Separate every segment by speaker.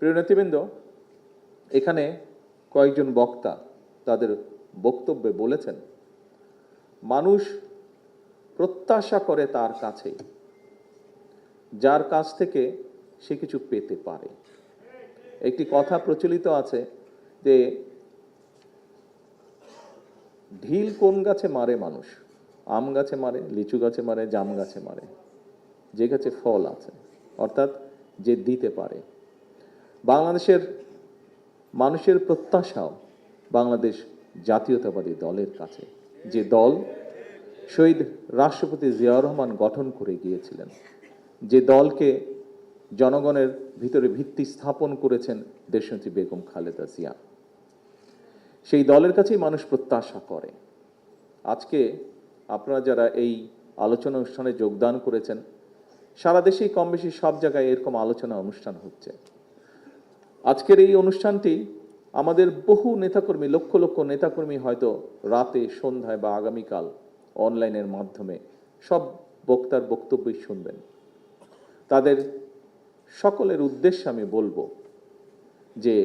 Speaker 1: প্রিয় নেতৃবৃন্দ, এখানে কয়েকজন বক্তা তাদের বক্তব্যে বলেছেন মানুষ প্রত্যাশা করে তার কাছে, যার কাছ থেকে সে কিছু পেতে পারে। একটি কথা প্রচলিত আছে যে ঢিল কোন গাছে মারে মানুষ? আম গাছে মারে, লিচু গাছে মারে, জাম গাছে মারে, যে গাছে ফল আছে, অর্থাৎ যে দিতে পারে। বাংলাদেশের মানুষের প্রত্যাশাও বাংলাদেশ জাতীয়তাবাদী দলের কাছে, যে দল শহীদ রাষ্ট্রপতি জিয়াউর রহমান গঠন করে গিয়েছিলেন, যে দলকে জনগণের ভিতরে ভিত্তি স্থাপন করেছেন দেশনেত্রী বেগম খালেদা জিয়া। সেই দলের কাছেই মানুষ প্রত্যাশা করে। আজকে আপনারা যারা এই আলোচনা অনুষ্ঠানে যোগদান করেছেন, সারা দেশেই কম বেশি সব জায়গায় এরকম আলোচনা অনুষ্ঠান হচ্ছে। আজকের এই অনুষ্ঠানটি আমাদের বহু নেতাকর্মী, লক্ষ লক্ষ নেতাকর্মী হয়তো রাতে, সন্ধ্যায় বা আগামীকাল অনলাইনের মাধ্যমে সব বক্তার বক্তব্যই শুনবেন। তাদের সকলের উদ্দেশ্যে আমি বলবো যে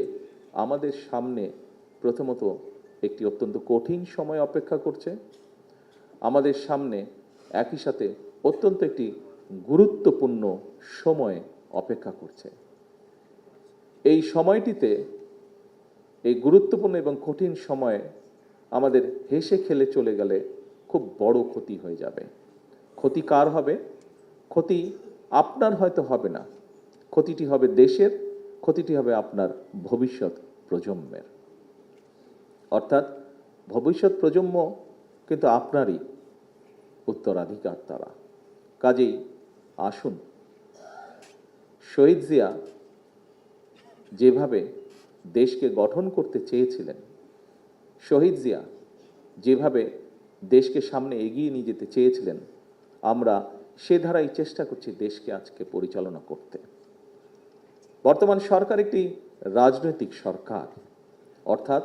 Speaker 1: আমাদের সামনে প্রথমত একটি অত্যন্ত কঠিন সময় অপেক্ষা করছে, আমাদের সামনে একই সাথে অত্যন্ত একটি গুরুত্বপূর্ণ সময় অপেক্ষা করছে। এই সময়টিতে, এই গুরুত্বপূর্ণ এবং কঠিন সময়ে আমাদের হেসে খেলে চলে গেলে খুব বড় ক্ষতি হয়ে যাবে। ক্ষতি কার হবে? ক্ষতি আপনার হয়তো হবে না, ক্ষতিটি হবে দেশের, ক্ষতিটি হবে আপনার ভবিষ্যৎ প্রজন্মের। অর্থাৎ ভবিষ্যৎ প্রজন্ম কিন্তু আপনারই উত্তরাধিকার তারা। কাজেই আসুন, শহীদ জিয়া যেভাবে দেশকে গঠন করতে চেয়েছিলেন, শহীদ জিয়া যেভাবে দেশকে সামনে এগিয়ে নিয়ে যেতে চেয়েছিলেন, আমরা সে ধারাই চেষ্টা করছি দেশকে আজকে পরিচালনা করতে। বর্তমান সরকার একটি রাজনৈতিক সরকার, অর্থাৎ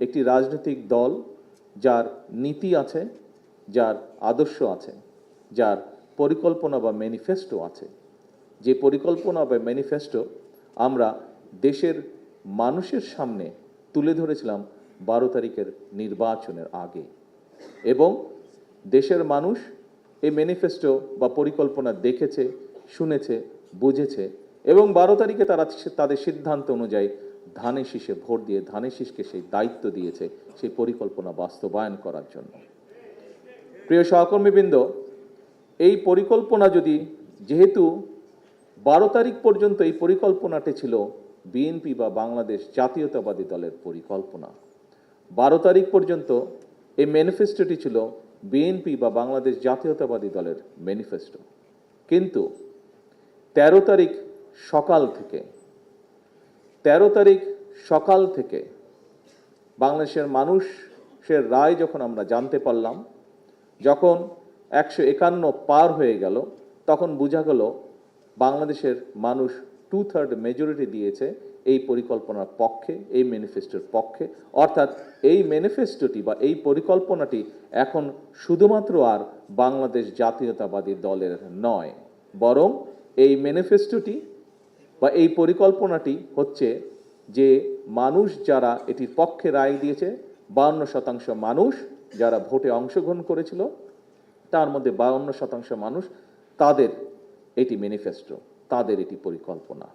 Speaker 1: একটি রাজনৈতিক দল যার নীতি আছে, যার আদর্শ আছে, যার পরিকল্পনা বা ম্যানিফেস্টো আছে। যে পরিকল্পনা বা ম্যানিফেস্টো আমরা দেশের মানুষের সামনে তুলে ধরেছিলাম 12 তারিখের নির্বাচনের আগে, এবং দেশের মানুষ এই ম্যানিফেস্টো বা পরিকল্পনা দেখেছে, শুনেছে, বুঝেছে, এবং 12 তারিখে তারা তাদের সিদ্ধান্ত অনুযায়ী ধানের শীষে ভোট দিয়ে ধানের শীষকে সেই দায়িত্ব দিয়েছে সেই পরিকল্পনা বাস্তবায়ন করার জন্য। প্রিয় সহকর্মীবৃন্দ, এই পরিকল্পনা যদি, যেহেতু 12 তারিখ পর্যন্ত এই পরিকল্পনাটি ছিল বিএনপি বা বাংলাদেশ জাতীয়তাবাদী দলের পরিকল্পনা, 12 তারিখ পর্যন্ত এই ম্যানিফেস্টোটি ছিল বিএনপি বা বাংলাদেশ জাতীয়তাবাদী দলের ম্যানিফেস্টো। কিন্তু 13 তারিখ সকাল থেকে বাংলাদেশের মানুষের রায় যখন আমরা জানতে পারলাম, যখন 151 পার হয়ে গেল, তখন বোঝা গেল বাংলাদেশের মানুষ 2/3 মেজরিটি দিয়েছে এই পরিকল্পনার পক্ষে, এই ম্যানিফেস্টোর পক্ষে। অর্থাৎ এই ম্যানিফেস্টোটি বা এই পরিকল্পনাটি এখন শুধুমাত্র আর বাংলাদেশ জাতীয়তাবাদী দলের নয়, বরং এই ম্যানিফেস্টোটি বা এই পরিকল্পনাটি হচ্ছে যে মানুষ যারা এটির পক্ষে রায় দিয়েছে, 52% মানুষ যারা ভোটে অংশগ্রহণ করেছিল, তার মধ্যে 52% মানুষ, তাদের এটি ম্যানিফেস্টো, তাদের এটি পরিকল্পনা।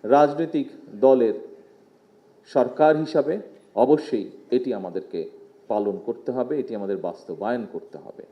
Speaker 1: রাজনৈতিক দলের সরকার হিসাবে অবশ্যই এটি আমাদেরকে পালন করতে হবে, এটি আমাদের বাস্তবায়ন করতে হবে।